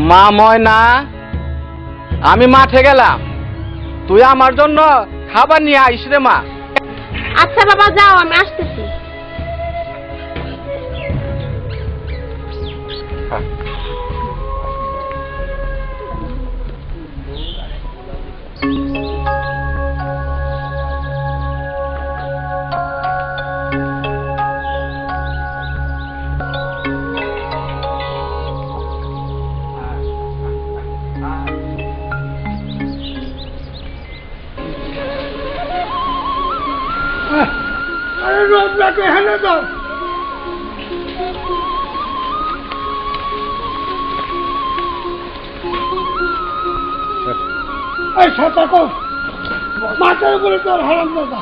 মা ময়না, আমি মাঠে গেলাম, তুই আমার জন্য খাবার নিয়ে আইস রে মা। আচ্ছা বাবা যাও, আমি আসতেছি। আরে রোদ লাগবে, হেলে দাও। এই সাথে মাথার উপরে তোর হারাম দাদা।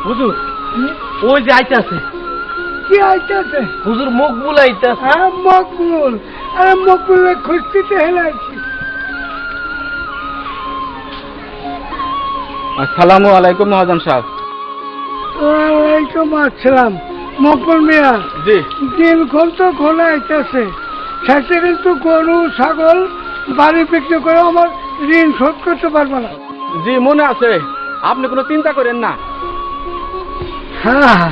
হুজুর, ওই যে আইতাছে। কি আইতেছে? হুজুর মকবুল আইতাছে। হ্যাঁ মকবুল। আরে মকবুলের খুঁজতে হেলে আছি। আসসালামু আলাইকুম মহাজন সাহেব। ওয়ালাইকুম আসসালাম। মকবুল মিয়া, জি দিনক্ষণ তো খোলা আইতেছে, শেষে কিন্তু গরু ছাগল বাড়ি বিক্রি করে আমার ঋণ শোধ করতে পারবো না। জি মনে আছে, আপনি কোনো চিন্তা করেন না। হ্যাঁ,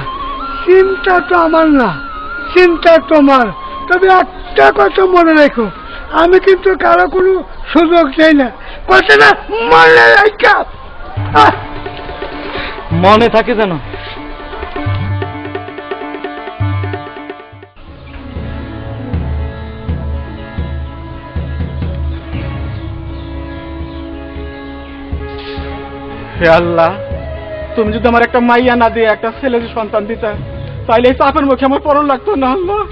চিন্তা তো আমার না, চিন্তা তোমার। তবে একটা কথা মনে রেখো, আমি কিন্তু কারো কোনো সুযোগ চাই না। কথা না মনে রাখা। মনে থাকে যেন। হে আল্লাহ, তুমি যদি আমার একটা মাইয়া না দিয়ে একটা ছেলের সন্তান দিতা, তাইলে এই চাপের মুখে আমার পরন লাগতো না। আল্লাহ,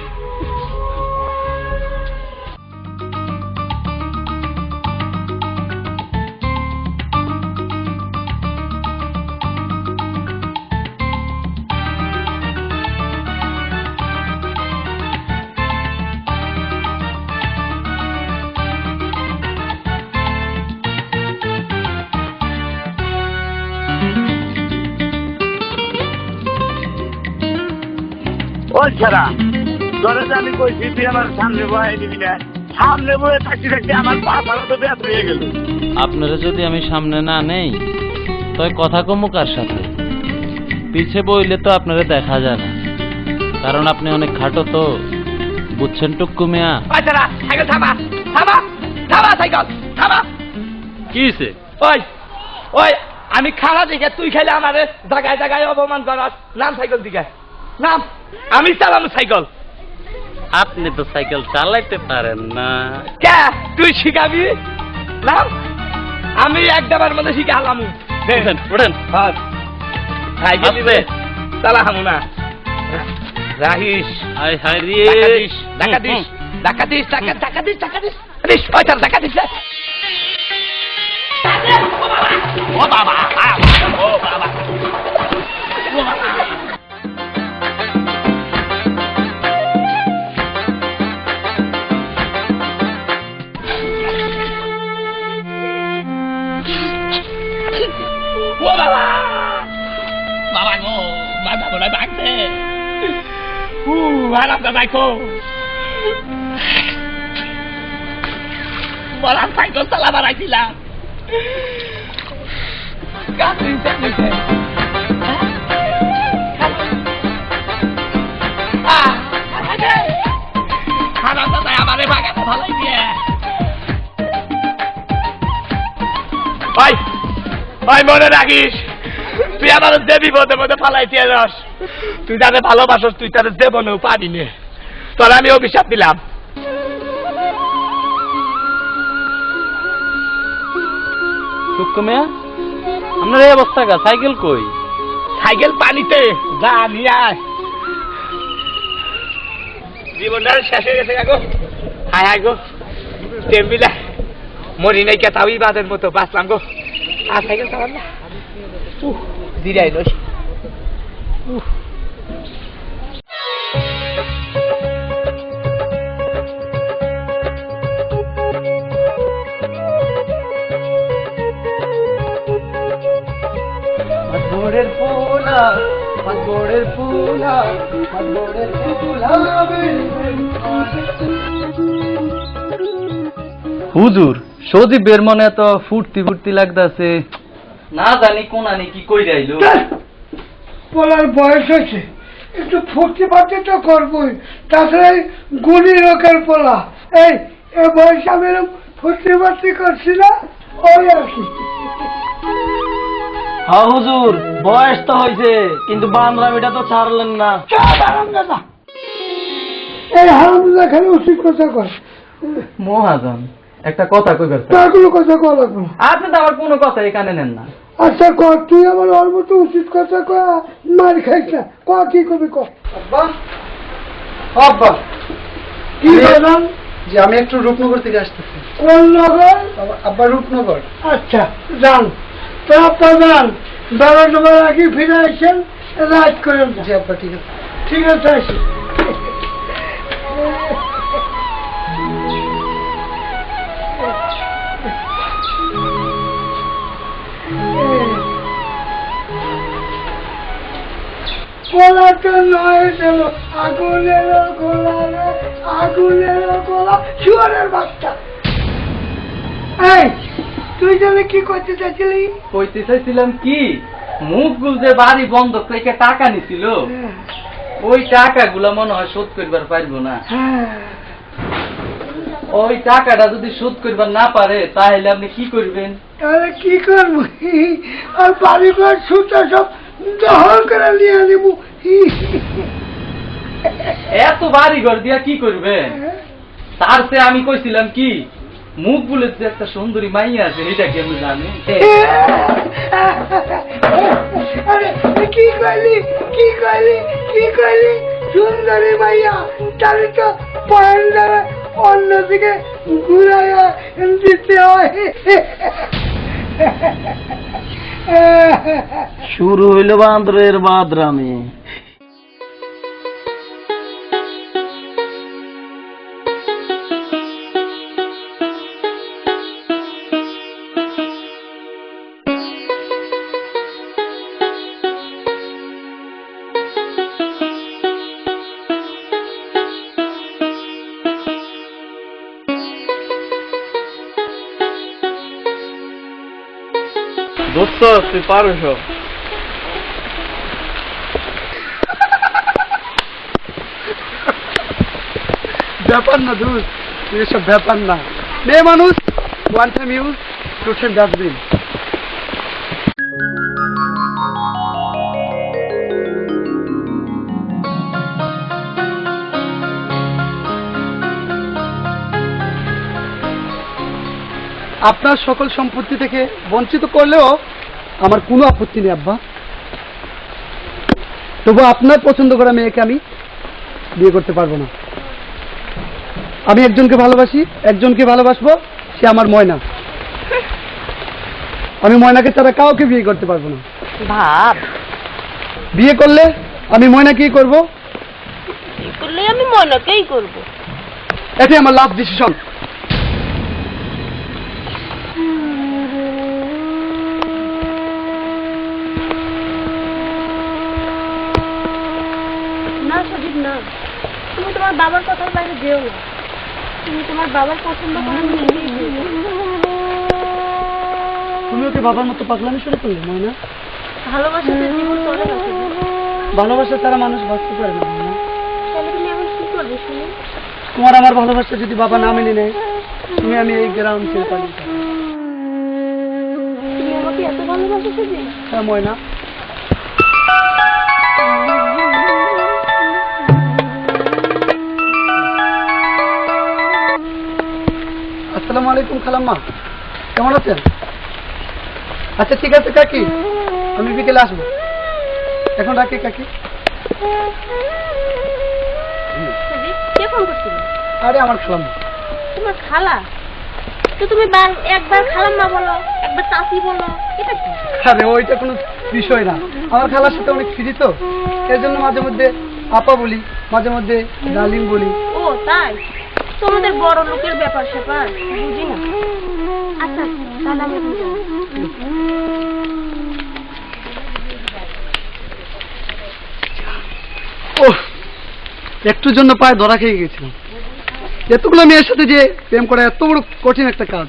ওই ছাড়া তোরা যে আমি কইছি তুই আমার সামনে বয়ে দিবি না, সামনে বয়ে থাকতে থাকতে আমার পা ফালা তো ব্যাস হয়ে গেল। আপনারা যদি আমি সামনে না নেই তবে কথা কমু কার সাথে? পিছে বইলে তো আপনারা দেখা যায় না, কারণ আপনি অনেক খাটো তো, বুঝছেন টুক্কু মিয়া? ওই ছাড়া সাইকেল থামা, থামা, থামা সাইকেল থামা। কি হইছে? ওই ওই আমি খানা দিকে তুই খেলে আমারে জায়গায় জায়গায় অপমান করাস। নাম সাইকেল দিকে নাম, আমি চালানো সাইকেল। আপনি তো সাইকেল চালাইতে পারেন না। কে তুই শিখাবি? নাম, আমি একটাবার মধ্যে শিখে হালাম। ওঠেন, ওঠেন। সাইকেল দিবে চালা হামু না। রাহিস হাই হাই রে, টাকা দিস, টাকা দিস, টাকা টাকা দিস, টাকা দিস, দিস পয়সার টাকা দিস। ও বাবা, ও বাবা, ও বাবা। ও বাবা, বাবা গো, মাথা মনে ভাঙছে। আরাম দা দেখো, বলার সাইকেল চালাবার আইছিলাম। খারাপ দাদা আমারে ভাগাতে ভালাই দিয়ে। ভাই ভাই মনে রাখিস, তুই আমার দেবী বোধে মধ্যে ফালাই দিয়ে রস। তুই তাদের ভালোবাসস, তুই তাদের দেব না পাবি নে। তোর আমি অভিশাপ দিলাম। টুক্কু মিয়া, আপনার এই অবস্থা কা? সাইকেল কই? সাইকেল পানিতে, যা নিয়ে আয়। জীবনটা শেষ হয়ে গেছে গো। হায় হায় গো, টেম্বিলা মরি নাই কে, তাও বাদের মতো বাঁচলাম গো। আর সাইকেল চালাম না, জিরাই নই। ভোরের পোলা গোড়ের ফুলা গোড়ের ফুলা হুজুর সজীবের মনে এত ফুর্তি ফুর্তি লাগতাছে, না জানি কোন আনি কি কই যাইলো। পোলার বয়স হয়েছে, একটু ফুর্তি ফার্তি তো করবোই, তাছাড়া গুলি লোকের পোলা, এই বয়স আমি এরকম ফুর্তি ফার্তি করছি না, ওই আর কি। হ্যাঁ হুজুর বয়স তো হয়েছে, কিন্তু বান্দরামিটা তো ছাড়লেন না। এই হারামজাদা খালি উচিত কথা কয়, মহাজন একটা কথা কইবার চাই। তার কোনো কথা কওয়া লাগবে না। আপনি তো আবার কোনো কথা এখানে নেন না। আচ্ছা কর, তুই আমার ওর মতো উচিত কথা কয়া মার খাইস না, ক কি করবি ক। আব্বা আব্বা কি বললাম? যে আমি একটু রূপনগর থেকে আসতেছি। কোন নগর? আব্বা রূপনগর। আচ্ছা যান, তো আপনার যান, বেড়া ডোবার আগে ফিরে আসেন, রাত করেন। জি আব্বা ঠিক আছে। ঠিক আছে, আসি। গোলাটা নয় ছিল আগুনের গোলা রে, আগুনের গোলা, শুয়ারের বাচ্চা। এই তুই জানে কি করতে চাইছিলি? কইতে চাইছিলাম কি, মুখগুল যে বাড়ি বন্ধক থেকে টাকা নিছিল, ওই টাকাগুলা মনে হয় শোধ করবার পারবো না। হ্যাঁ, ওই টাকাটা যদি শোধ করবার না পারে তাহলে আপনি কি করবেন? তাহলে কি করবো? আর বাড়ি ঘর সুতা সব দখল করে নিয়ে নিব। এত বাড়ি ঘর দিয়া কি করবেন? তার চেয়ে আমি কইছিলাম কি, মুখ বলে যে একটা সুন্দরী মাইয়া আছে, এটা কি আমি জানি? আরে কি কইলি, কি কইলি, কি কইলি? সুন্দরী মাইয়া, তাহলে তো পয়েন্টারে অন্যদিকে ঘুরাইয়া দিতে হয়। শুরু হইল বান্দরের বাদরামি। দোস্ত তুই পারস। ব্যাপার না দূর, এসব ব্যাপার না। মেয়ে মানুষ, one time use, to time dustbin. আপনার সকল সম্পত্তি থেকে বঞ্চিত করলেও আমার কোনো আপত্তি নেই আব্বা। তবু আপনার পছন্দ করা মেয়েকে আমি বিয়ে করতে পারবো না। আমি একজনকে ভালোবাসি, একজনকে ভালোবাসবো, সে আমার ময়না। আমি ময়নাকে ছাড়া কাউকে বিয়ে করতে পারবো না। ভাব বিয়ে করলে আমি ময়নাকেই করব, করলে আমি মনকেই করব। এটাই আমার লাস্ট ডিসিশন। না সজীব না, তুমি তোমার বাবার কথার বাইরে যেও না। তুমি তোমার বাবার পছন্দ করা মেয়েকেই বিয়ে করো। তুমি ওকে বাবার মতো পাগলামি শুরু করলে ময়না? ভালোবাসাতে জীবন চলে না সজীব। ভালোবাসা ছাড়া মানুষ বাঁচতে পারে না ময়না। তাহলে তুমি এখন কি করবে শুনি? তোমার আমার ভালোবাসা যদি বাবা না মেনে নেয়, তুমি আমি এই গ্রাম ছেড়ে পালিয়ে যাবো। তুমি আমাকে এত ভালোবাসো সজীব? হ্যাঁ ময়না। আসসালামু আলাইকুম খালাম্মা, কেমন আছেন? আচ্ছা ঠিক আছে কাকি, আমি বিকেলে আসবো। এখন রাখি কাকি। সজীব কে ফোন করছিল? আরে আমার খালাম্মা। তোমার খালা? তো তুমি একবার খালাম্মা বলো, একবার চাচি বলো, এটা কি? আরে ওইটা কোনো বিষয় না, আমার খালার সাথে অনেক ফ্রি তো, এর জন্য মাঝে মধ্যে আপা বলি, মাঝে মধ্যে ডার্লিং বলি। ও তাই? তোমাদের বড় লোকের ব্যাপার স্যাপার বুঝি না। আচ্ছা তাহলে আমি এখন যাই। একটুর জন্য পায়ে ধরা খেয়ে গেছিলাম। এতগুলো মেয়ের সাথে যে প্রেম করা এত বড় কঠিন একটা কাজ।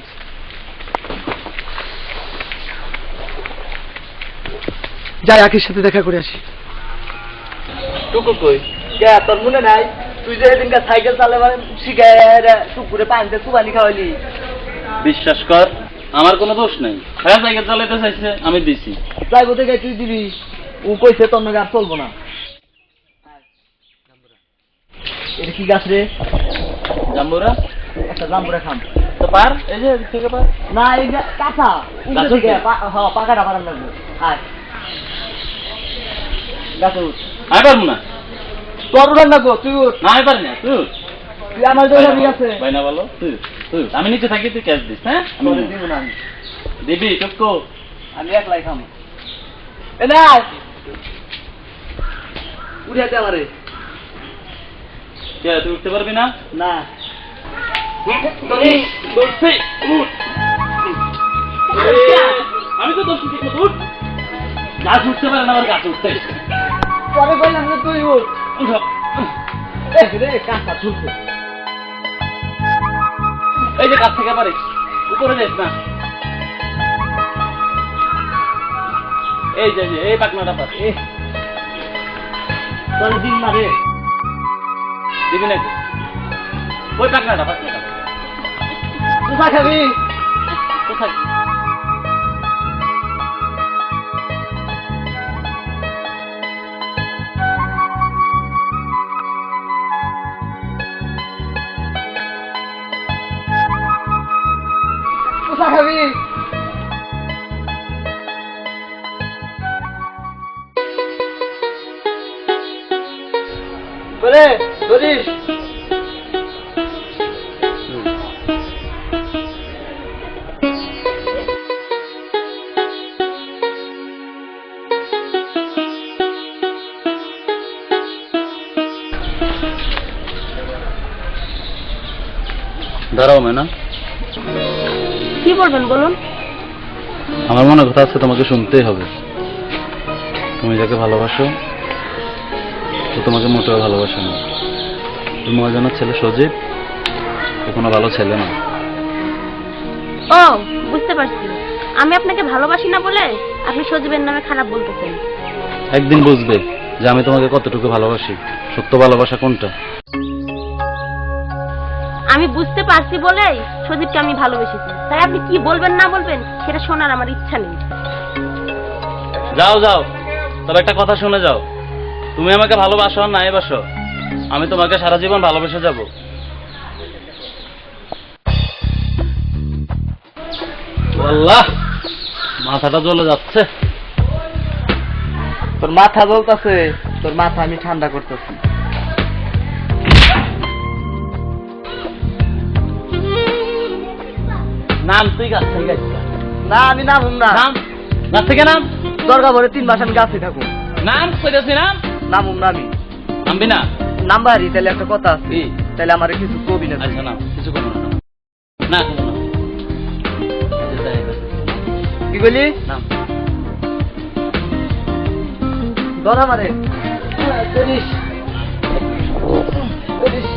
যাই আখির সাথে দেখা করে আসি। টুকু কই কে তোর মনে নাই তুই যে এদিনকার সাইকেল চালাবার শিখে টুকুরে পানিতে সুবানি খাওয়ালি? বিশ্বাস কর আমার কোনো দোষ নাই, হ্যাঁ সাইকেল চালাইতে চাইছে আমি দিছি। যাইবো থেকে তুই দিবি, ও কইছে তোর নাকি আর চলবো না। এটা কি গাছ রে? জাম্বুরা একটা জাম্বুরা খাম তো পার, এই যে এদিক থেকে পার। না, এই যে কাঁচা উঠে গাছ থেকে উঠে? পাকাটা পারার লাগবে। আয় গাছে উঠ। আমি পারবো না। তোর উঠান লাগবো, তুই উঠ। না আমি পারি না, তুই উঠ। তুই আমার দৌড়া ঠিক আছে। ভাই না বলো তুই তুই আমি নিচে থাকি, তুই ক্যাশ দিস। হ্যাঁ তোরে দিব না আমি। দিবি টুকু। আমি একলাই খাম। এ না উঠে দে আমারে। কে তুই উঠতে পারবি না? না আমি তো দোষ ঠিক মতো উঠ। গাছ উঠতে পারে না, আমার গাছ উঠতে পরে কইলাম যে তুই উঠ। উঠো। রে কাঁচা ঝুলছে। এই যে গাছ থেকে পারিস, উপরে যাইস না। এই যে এই পাকনাটা পার। তোর দিন না রে। দিবি নাকি? ওই পাকনাটা পাকনাটা কোথায় খাবি? কোথায়? কোথায় খাবি? বলে ধরিস। দাঁড়াও মেনা, কি বলবেন বলুন? আমার মনে কথা আছে, তোমাকে শুনতেই হবে। তুমি যাকে ভালোবাসো তো তোমাকে মোটেও ভালোবাসে না। তুমি মহাজনের ছেলে সজীব, ও কোনো ভালো ছেলে না। ও বুঝতে পারছি, আমি আপনাকে ভালোবাসি না বলে আপনি সজীবের নামে খারাপ বলতেছেন। একদিন বুঝবে যে আমি তোমাকে কতটুকু ভালোবাসি, সত্য ভালোবাসা কোনটা। আমি বুঝতে পারছি বলেই সজীবকে আমি ভালোবেসেছি, তাই আপনি কি বলবেন না বলবেন সেটা শোনার আমার ইচ্ছা নেই। যাও যাও, তবে একটা কথা শুনে যাও। তুমি আমাকে ভালোবাসো আর নাই বাসো, আমি তোমাকে সারা জীবন ভালোবেসে যাব। আল্লাহ, মাথাটা জ্বলে যাচ্ছে। তোর মাথা জ্বলতেছে, তোর মাথা আমি ঠান্ডা করতেছি। নাম তুই গাছ থেকে গাছ। না আমি নামুম না। নাম গাছ থেকে নাম। দরকার পড়ে 3 মাস আমি গাছে থাকুন। নাম কইতাছি নাম। নামুম না আমি। নামবি না? নাম্বারই তাহলে একটা কথা আছে। কি? তাহলে আমার কিছু কবি না। আচ্ছা নাম, কিছু করো না। না কোনো না। কি বলি? নাম। ধরা মারে। করিস করিস।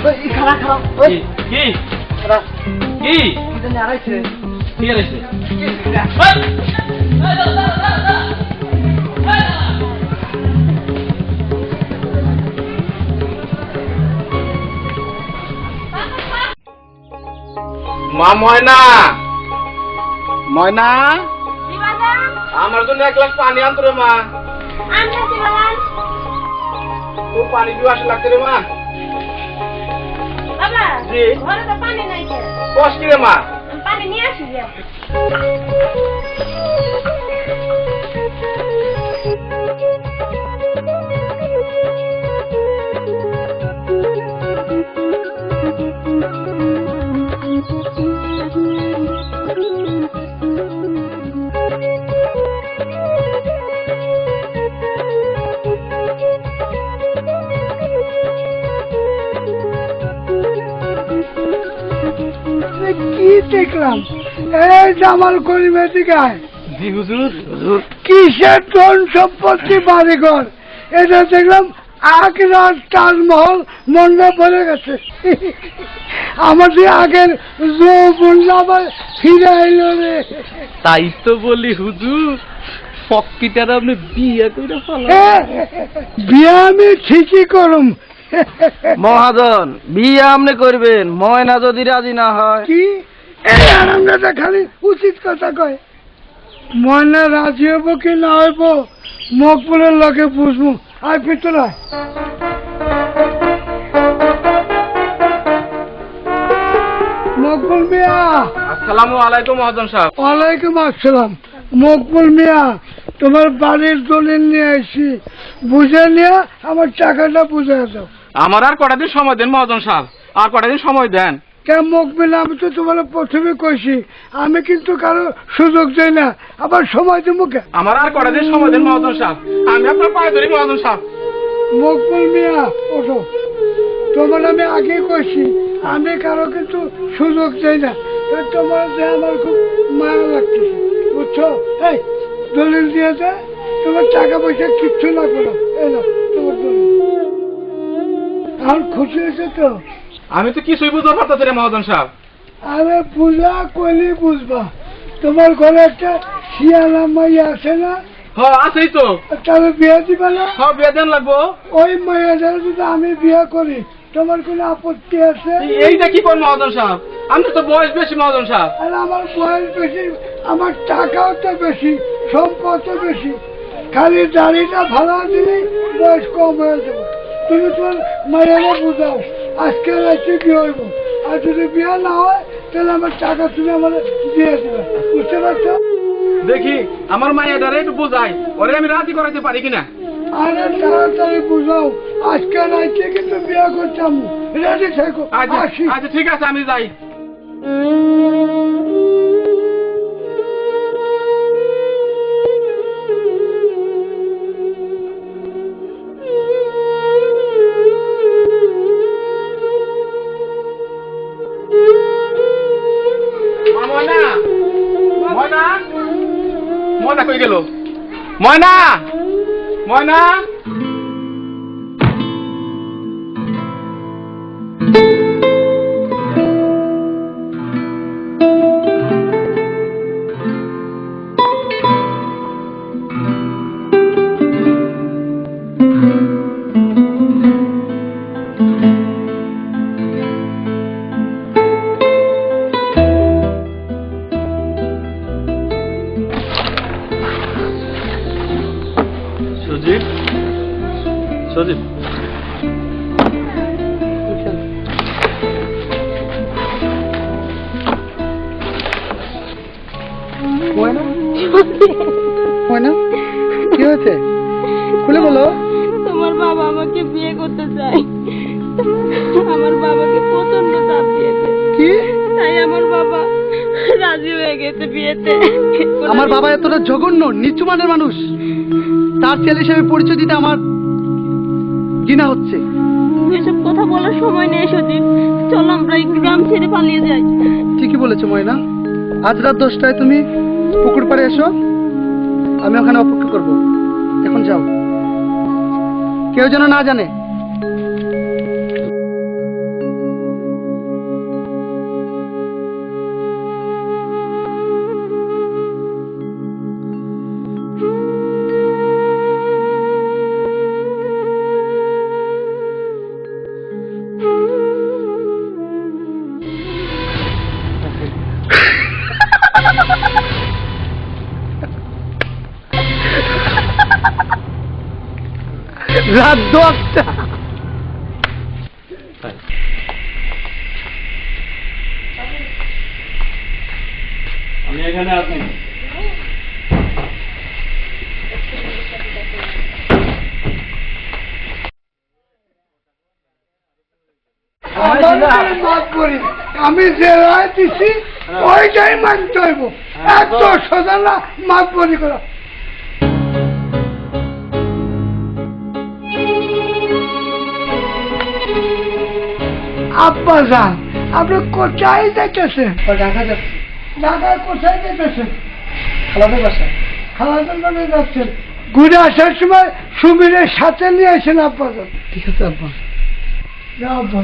ওই খারা খারা। ওই কি খারা। কি কি জানি আড়াইছে। কি হয়েছে? মা ময়না, ময়না আমার জন্য 1 গ্লাস পানি আনতো রে মা। ও পানি পিওয়াস লাগছে রে মা। বাবা জি। ঘরে তো পানি নাই, কষ্ট রে মা। পানি নিয়ে আসি। কি দেখলাম? এই জামাল করিমের দিকে জি হুজুর। হুজুর কিসের ধন সম্পত্তি বাড়িঘর, এটা দেখলাম আগ্রার তাজমহল মনে পড়ে গেছে। আমাদের আগের যৌবন আবার ফিরে এলো রে। তাই তো বলি হুজুর, ফকিটার আপনি বিয়ে করে ফেলা। বিয়ে আমি ঠিকই করুম। মহাজন বিয়ে আপনি করবেন, ময়না যদি রাজি না হয়। কি এই আরামদাদা খালি উচিত কথা কয়। ময়না রাজি হইব কি না হইব মকবুলের লগে বুঝবো। আর ভিতরে মকবুল মিয়া। আসসালামু আলাইকুম মহাজন সাহেব। ওয়ালাইকুম আসসালাম। মকবুল মিয়া, তোমার বাড়ির দলিল নিয়ে আসি, বুঝে নিয়ে আমার টাকাটা বুঝে দাও। আমার আর কটা দিন সময় দেন মহাজন সাহেব, আর কটা দিন সময় দেন। কেন মকবুল, আমি তো তোমার প্রথমে কইছি আমি কিন্তু কারো সুযোগ দেই না, আবার সময় দেবো কে? আমার আর কটা দিন সময় দেন মহাজন সাহেব, আমি আপনার পায়ে ধরি মহাজন সাহেব। মকবুল মিয়া ওঠো, তোমার আমি আগে কইছি আমি কারো কিন্তু সুযোগ দেই না। তা তোমার যে আমার খুব মায়া লাগতেছে, বুঝছো? এই দলিল দিয়ে দে, তোমার টাকা পয়সা কিচ্ছু না করো। এই না তোমার দলিল। আর খুশি হয়েছে তো? আমি তো কিছুই বুঝতে পারতেছি রে মহাজন সাহেব। আরে বুঝা কইলে বুঝবা, তোমার ঘরে একটা শিয়ালা মাইয়া আছে না? হ্যাঁ আছেই তো। তাহলে বিয়ে দিবা না? হ্যাঁ বেতন লাগবো। ওই মাইয়াটা যদি আমি বিয়ে করি তোমার কোনো আপত্তি আছে? এইটা কি কোন মহাজন সাহেব, আমি তো বয়স বেশি মহাজন সাহেব। আর আমার বয়স বেশি, আমার টাকাও তো বেশি, সম্পদও বেশি, খালি দাড়িটা ভাড়া দিলেই বয়স কম হয়ে যাবে। তুমি তোমার মায়েরা বুঝাও আজকে রাত্রে কি হইব, আর যদি বিয়ে না হয় তাহলে আমার টাকা তুমি আমার দিয়ে দেবে, বুঝতে পারছো? দেখি আমার মায়ের একটু বুঝাই, ওরে আমি রাজি করাইতে পারি কিনা। আরে তাড়াতাড়ি বুঝাও, আজকে রাত্রে কিন্তু বিয়ে করতাম। রেডি থেকো, আসি। আচ্ছা ঠিক আছে, আমি যাই। ময়না, ময়না, ময়না কই গেল? ময়না, ময়না। সুজিত, সুজিত, ময়না, ময়না কি হয়েছে খুলে বলো। তোমার বাবা আমাকে বিয়ে করতে চায়, আমার বাবাকে প্রচন্ড চাপ দিয়েছে। কি? তাই আমার বাবা রাজি হয়ে গেছে বিয়েতে। আমার বাবা এতটা জঘন্য নিচু মানের মানুষ, তার ছেলে হিসেবে পরিচয় দিতে আমার ঘৃণা হচ্ছে। এসব কথা বলার সময় নেই সজীব, চলো আমরা একটু গ্রাম ছেড়ে পালিয়ে যাই। ঠিকই বলেছো ময়না, আজ রাত 10টায় তুমি পুকুর পাড়ে এসো, আমি ওখানে অপেক্ষা করব। এখন যাও, কেউ যেন না জানে। রাত 10টা। আমি এখানে আছি। আমি যে রায় দিছি ওইটাই মানতে হইব, এত সোজা না মাপ বলি করা। আব্বা যান, আপনি কোথায় যাইতেছেন? ঢাকা যাচ্ছি, ঢাকায় কোথায় যাইতেছেন? খালাদের বাসায়। খালাদের বাড়ি যাচ্ছেন, ঘুরে আসার সময় সুমিরের সাথে নিয়ে আসেন আব্বা। ঠিক আছে আব্বা। যাও আব্বা।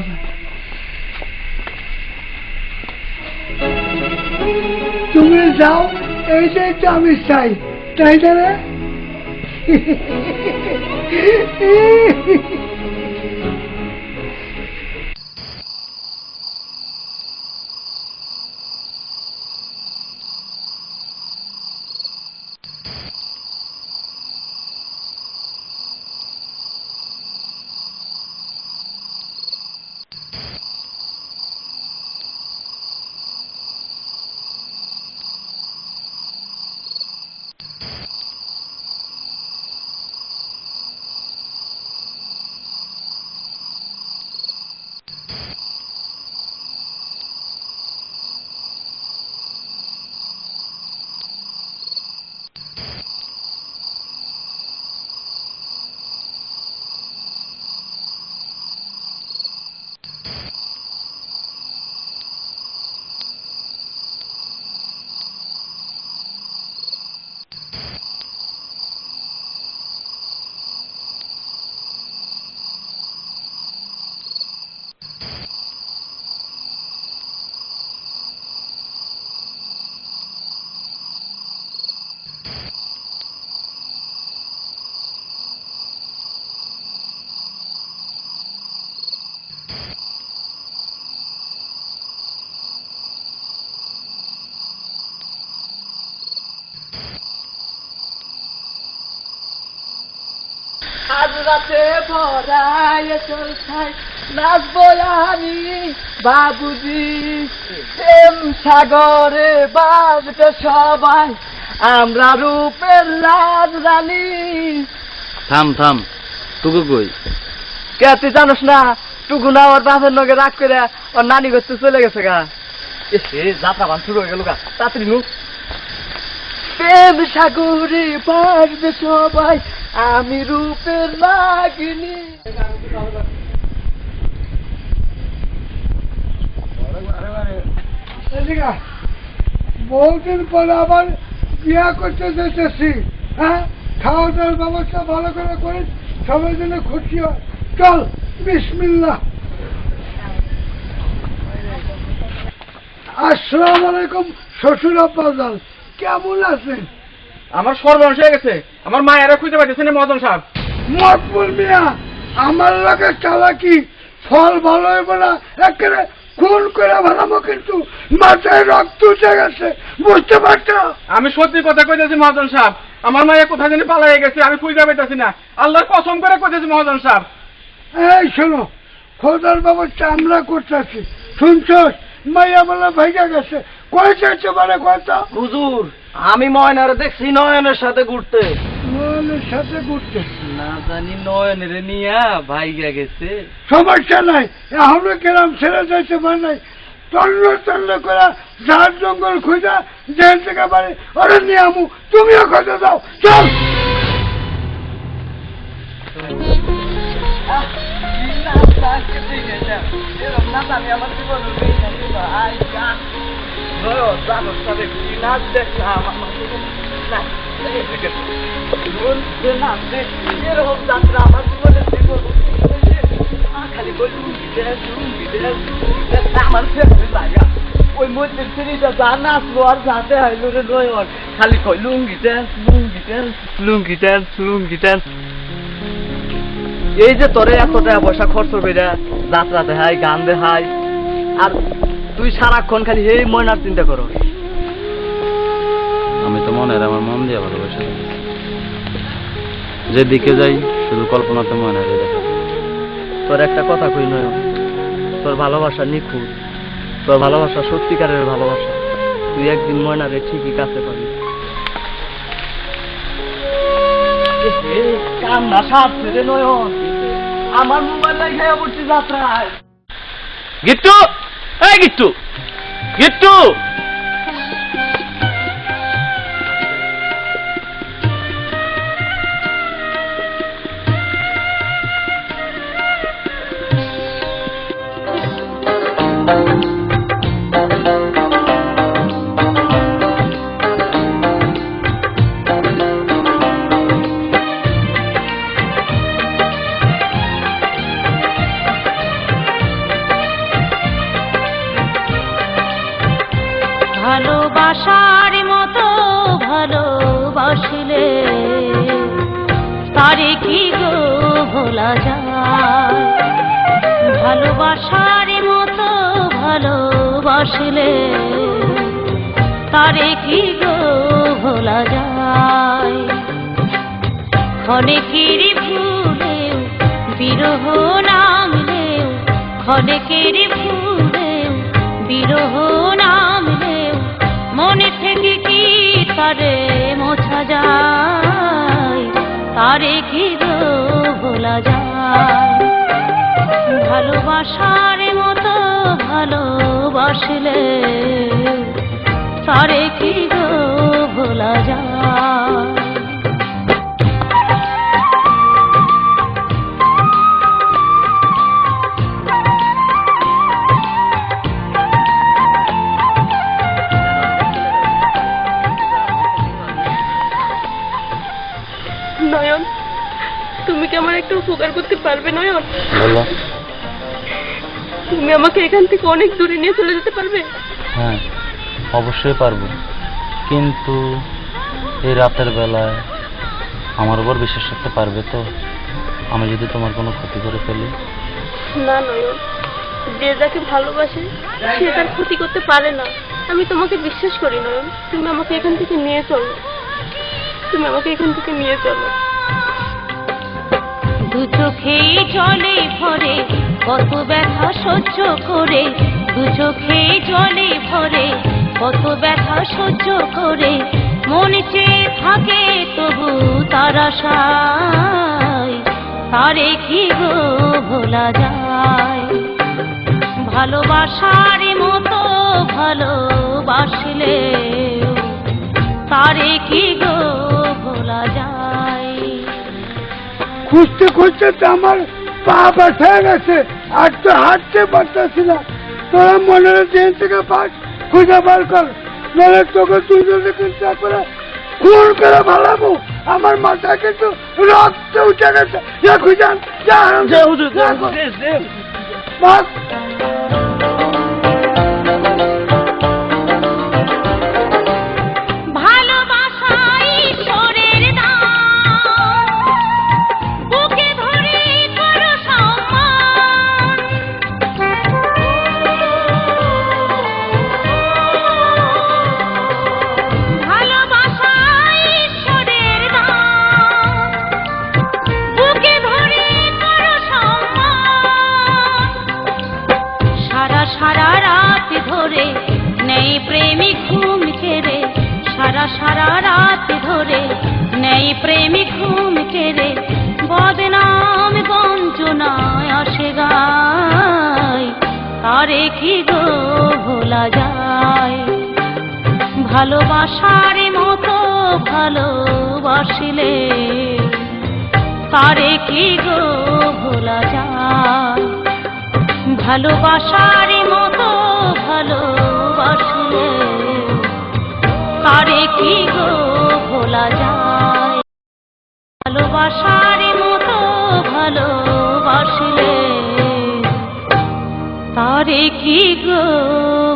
তুমি যাও, এইটাই তো আমি চাই, তাই না রে? আজ রাতে ভরায় চলছায় নাচবো আমি বাবুজি, প্রেম সাগরে বাজবে সবাই, আমরা রূপের রাজরানী। থাম থাম, টুকু কই? কে তুই জানোস না? টুকু না ওর বাপের লগে রাগ করে ওর নানি করতে চলে গেছে গা। যাত্রা বান শুরু হয়ে গেল গা, তাড়াতাড়ি নু। প্রেম সাগরে বাজবে সবাই, আমি রূপের নাগিনী। বহুদিন পরে আবার বিয়া করতে যেতেছি, হ্যাঁ, খাওয়া দাওয়ার ব্যবস্থা ভালো করে করিস, সবাই যেন খুশি হয়। চল, বিসমিল্লাহ। আসসালামু আলাইকুম শ্বশুর আব্বাজান, কেমন আছেন? আমার সর্বনাশ হয়ে গেছে, আমার মায়েরা খুঁজে পাইতেছে না মদন সাহেব। মকবুল মিয়া, আমার লোকে চালাকি, ফল ভালো হইব না, একেবারে খুন করে ভালামো, কিন্তু মাথায় রক্ত উঠে গেছে, বুঝতে পারছো? আমি সত্যি কথা কইতেছি মহাজন সাহেব, আমার মায়ের কোথায় জানি পালাই গেছে, আমি খুঁজে পাইতেছি না। আল্লাহর কসম করে কইতেছি মহাজন সাহেব। এই শোনো, খোদার ব্যবস্থা আমরা করতেছি, শুনছস? মাইয়া বলে ভাইগা গেছে, কয় চাইছে মানে কথা? হুজুর, আমি ময়নারে দেখছি নয়নের সাথে ঘুরতে। নয়নের সাথে ঘুরতে? না জানি নয়নের নিয়া ভাইগা গেছে। সমস্যা নাই, এখনো কেরাম ছেড়ে যাইতে পারে নাই, তন্ন তন্ন করে ঝাড় জঙ্গল খুঁজা জেল থেকে পারে ওরা নিয়ে আমু, তুমিও খোঁজা দাও, চল। ওই মধ্যে ছেলেটা যা নাচলো আর যাতে হাইলো রে নয়ন, খালি কই লুঙ্গি ড্যান্স, লুঙ্গি ড্যান্স, লুঙ্গি ড্যান্স, লুঙ্গি ড্যান্স। এই যে তোরে এত টাকা পয়সা খরচ করে যাত্রা দেখাই, গান দেখাই, আর তুই সারাক্ষণ খালি এই ময়নার চিন্তা করো। আমি তো মনের আমার মন দিয়ে ভালোবাসা দিয়েছি। যেদিকে যাই শুধু কল্পনাতে মনের দেখা। তোর একটা কথা কই নয়ন, তোর ভালোবাসা নিখুঁত, তোর ভালোবাসা সত্যিকারের ভালোবাসা। তুই একদিন ময়নারে ঠিকই কাছে পাবি। কান্না সারছে রে নয়ন, আমার মোবাইল লাগে পড়ছি যাত্রায়। গিট্টু, এই গিট্টু, গিট্টু। ভালোবাসার মতো ভালোবাসলে তারে কি গো ভোলা যায়? ভালোবাসার মতো ভালোবাসলে তারে কি গো ভোলা যায়? ক্ষণেকের ভুলেও বিরহ নামলেও, ক্ষণেকের ভুলেও বিরহ নামলেও মনে থেকে কি তারে মোছা যায়? তারে কি গো ভোলা যায়? ভালোবাসার মতো ভালোবাসলে তারে কি গো ভোলা যায়? নয়ন, তুমি কি আমার একটু উপকার করতে পারবে নয়ন? বলো। তুমি আমাকে এখান থেকে অনেক দূরে নিয়ে চলে যেতে পারবে? হ্যাঁ, অবশ্যই পারবো, কিন্তু এই রাতের বেলায় আমার উপর বিশ্বাস রাখতে পারবে তো? আমি যদি তোমার কোনো ক্ষতি করে ফেলি? না নয়ন, যে যাকে ভালোবাসে সে তার ক্ষতি করতে পারে না। আমি তোমাকে বিশ্বাস করি নয়ন, তুমি আমাকে এখান থেকে নিয়ে চলো, তুমি আমাকে এখান থেকে নিয়ে চলো। দু চোখে জলে ভরে কত ব্যথা সহ্য করে, দু চোখে জলে ভরে কত ব্যথা সহ্য করে মনে চেয়ে থাকে তবু তার আশায় তারে কি গো ভোলা যায়? ভালোবাসার মতো ভালোবাসলে তারে কি গো ভোলা যায়? খুঁজতে খুঁজতে তো আমার পা ব্যথা গেছে, আর তো হাঁটতে পারতেছি না। তোরা মনের দিন থেকে পাস খুঁজে বার কর, নাহলে তোকে দুজনে কিন্তু করে খুন করে ভালাবো। আমার মাথা কিন্তু রক্ত উঠে গেছে। খুঁজান সারা রাত ধরে নেই প্রেমিক ঘুম কেড়ে বদনাম বঞ্চনায় আসে গায় তারে কি গো ভোলা যায়? ভালোবাসার মতো ভালোবাসলে তারে কি গো ভোলা যায়? ভালোবাসার মতো ভালোবাসলে তারে কি গো ভোলা যায়? ভালোবাসার মতো ভালোবাসলে তারে কি গো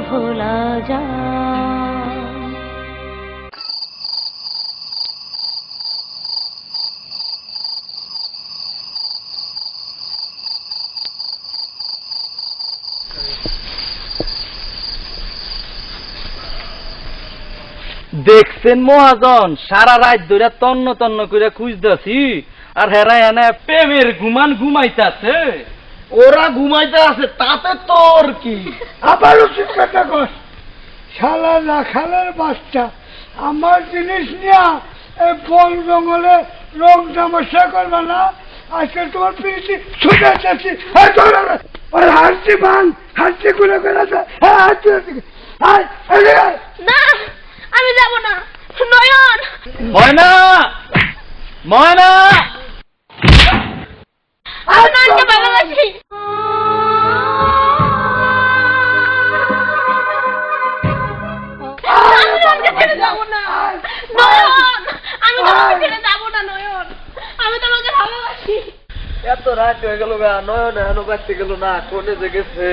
ভোলা যায়? দেখছেন মহাজন, সারা রাত ধরে তন্ন তন্ন করে খুঁজতেছি, আর হেরা এনে প্রেমের ঘুমান ঘুমাইতেছে। ওরা ঘুমাইতে আছে, তাতে তোর কি? আবার উচিত কথা কর। শালা রাখালের বাচ্চা আমার জিনিস নিয়ে এই বন জঙ্গলে রং তামাশা করবে না। আজকে তোমার পিড়িতে ছুটে যাচ্ছি, হাঁটছি ভাঙ, হাঁটছি ঘুরে বেড়াচ্ছে। হ্যাঁ হাঁটছি না, আমি যাব না নয়ন। ময়না, ময়না, আমি নয়নকে ভালোবাসি। আমি তোমাকে ছেড়ে যাব না নয়ন, আমি তোমাকে ছেড়ে যাব না নয়ন, আমি তোমাকে ভালোবাসি। এত রাত হয়ে গেল গা, নয়ন এখনো বাঁচতে গেল না, কোনে যে গেছে।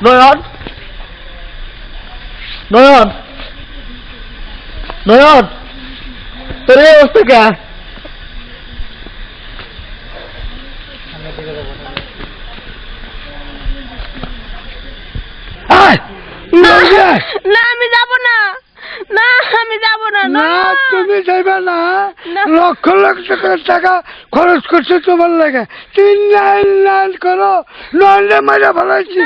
নয়ন নয়ন নয়ন তোর এই অবস্থা কে? না আমি যাব না, না আমি যাব না। না তুমি যাইবে না, লক্ষ লক্ষ টাকা খরচ করছে তোমার লাগে, তিন লাইন লাইন করো, নইলে মারা ফেলাইছি।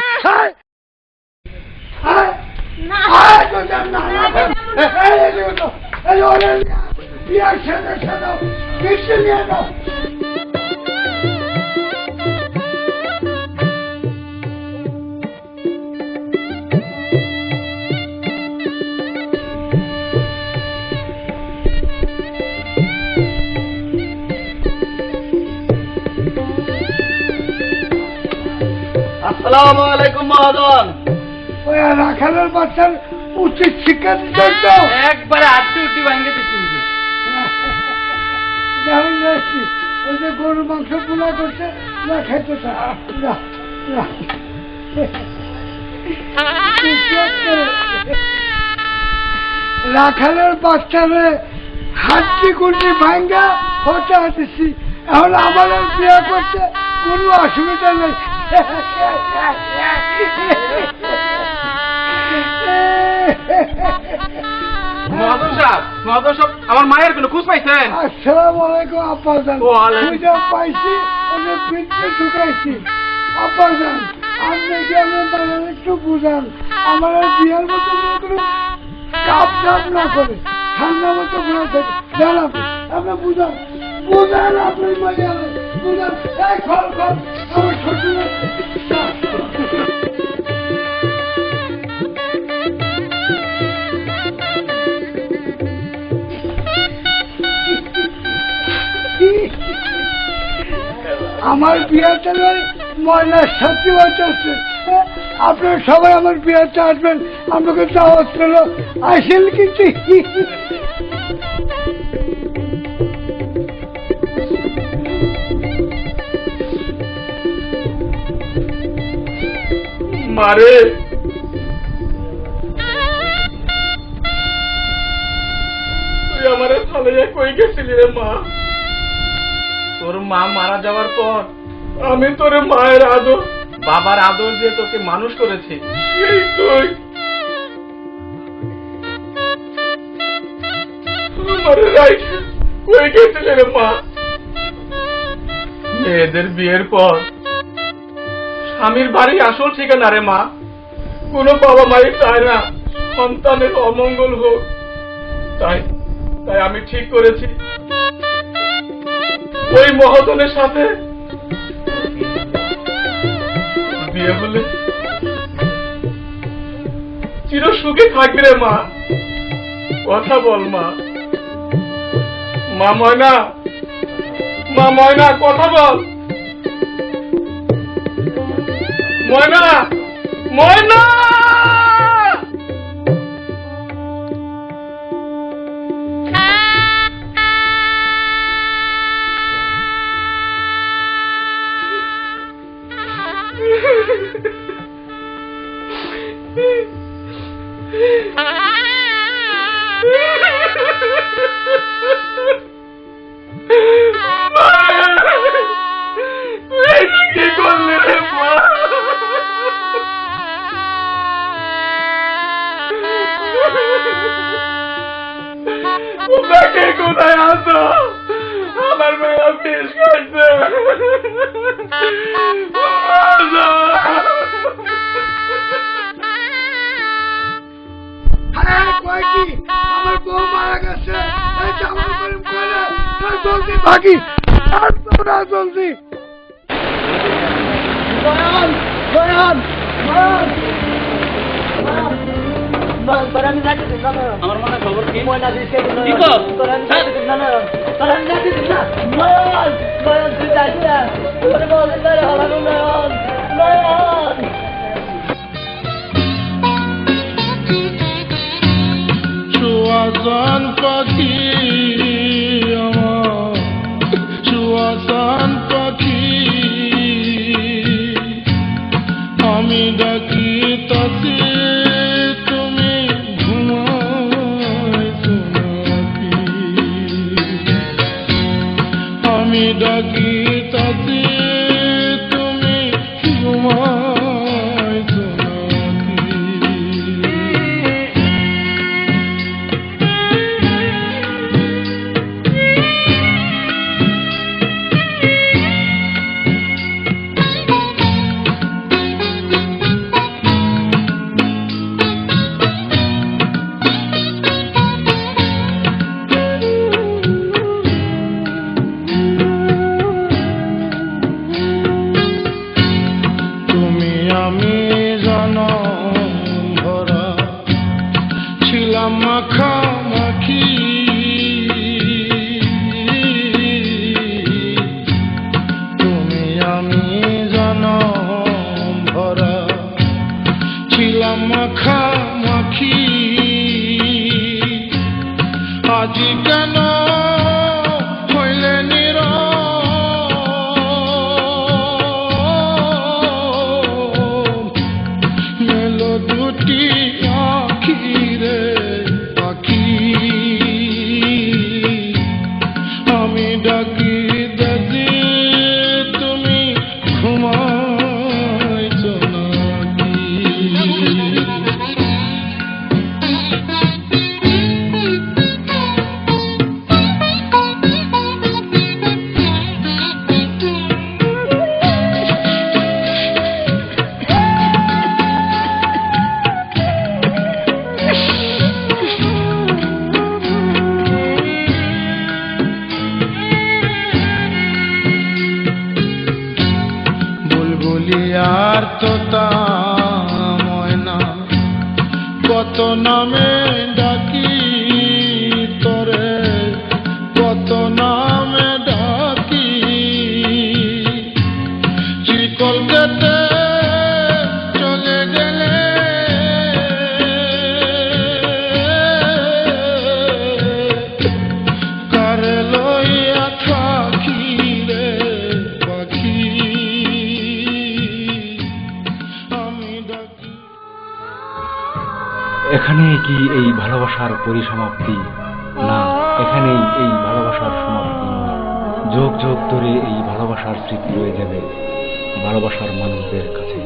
আসসালামু আলাইকুম মহাজন। ওই রাখালের বাচ্চার উচিত শিক্ষা দিতে তো একবারে আটটি উঠি ভাঙে দিচ্ছি। যেমন যাচ্ছি ওই যে গরু মাংস পোলা করছে না খাইতে রাখালের বাচ্চারে হাড্ডি কুন্ডি ভাঙ্গা হতে হাঁটেছি, এখন আমার বিয়ে করতে কোনো অসুবিধা নেই। মহাজন সাহেব আমার মায়ের কোনো খোঁজ পাইছেন? আসসালামু আলাইকুম আব্বাজান। পূজা পাইছি, ওদের পিঠে ঢুকাইছি। আব্বাজান আপনি কি আমার বাজার একটু বুঝান, আমার বিয়ের মতো কোনো কাপ চাপ না করে ঠান্ডা মতো ঘুরে থাকে জানাবে, আপনি বুঝান বুঝান, আপনার মজা বুঝান। এই খল খল আমার শ্বশুর আমার বিয়েতে নয় ময়নার সাথী হচ্ছে। আপনারা সবাই আমার বিয়েতে আসবেন, আমাকে দাওয়াত পেলো, আসেন কিন্তু। মারে তুই আমার ফালাইয়া কই গেছিলি রে মা? তোর মা মারা যাওয়ার পর আমি তোর মায়ের আদর বাবার আদর দিয়ে তোকে মানুষ করেছি, এই তুই আমার রাইট কই গেছিলি রে মা? মেয়েদের বিয়ের পর স্বামীর বাড়ি আসল ঠিকানা রে মা। কোনো বাবা মাই চায় না সন্তানের অমঙ্গল হোক, তাই তাই আমি ঠিক করেছি ওই মহাজনের সাথে বিয়ে হলে চির সুখে থাকবি রে মা। কথা বল মা, মা ময়না, মা ময়না কথা বল। ময়না, ময়না কি করলে রে মা? ওকে কোথায় আছো? আমার মেয়ে বিষ খাইছে। আমার বউ মারা গেছে, জলদি ভাগি, জলদি। আমার মনে খবর কি? সুয়াসান পাখি আমার, সুয়াসান পাখি, আমি ডাকি আমি ডাকি তাতে তুমি ঘুমাইছো নাকি? তুমি আমি জনম ভরা ছিলাম মাখামাখি, তুমি আমি জনম ভরা ছিলাম মাখামাখি। আজি কেন হইলে মেলো দুটি আখি রে পাখি, আমি ডাকি দাদি তুমি ঘুমাইছো নাকি? বুলবুলি আর তোতা ময়না কত নামে ডাকি তোরে, কত নামে ডাকি। চিকল কেটে চলে গেলে কারে লইয়া থাকি রে পাখি, আমি ডাকি। এখানেই কি এই ভালোবাসার পরিসমাপ্তি? না, এখানেই এই ভালোবাসার সমাপ্তি নয়। যুগ যুগ ধরে এই ভালোবাসার স্মৃতি রয়ে যাবে ভালোবাসার মানুষদের কাছে।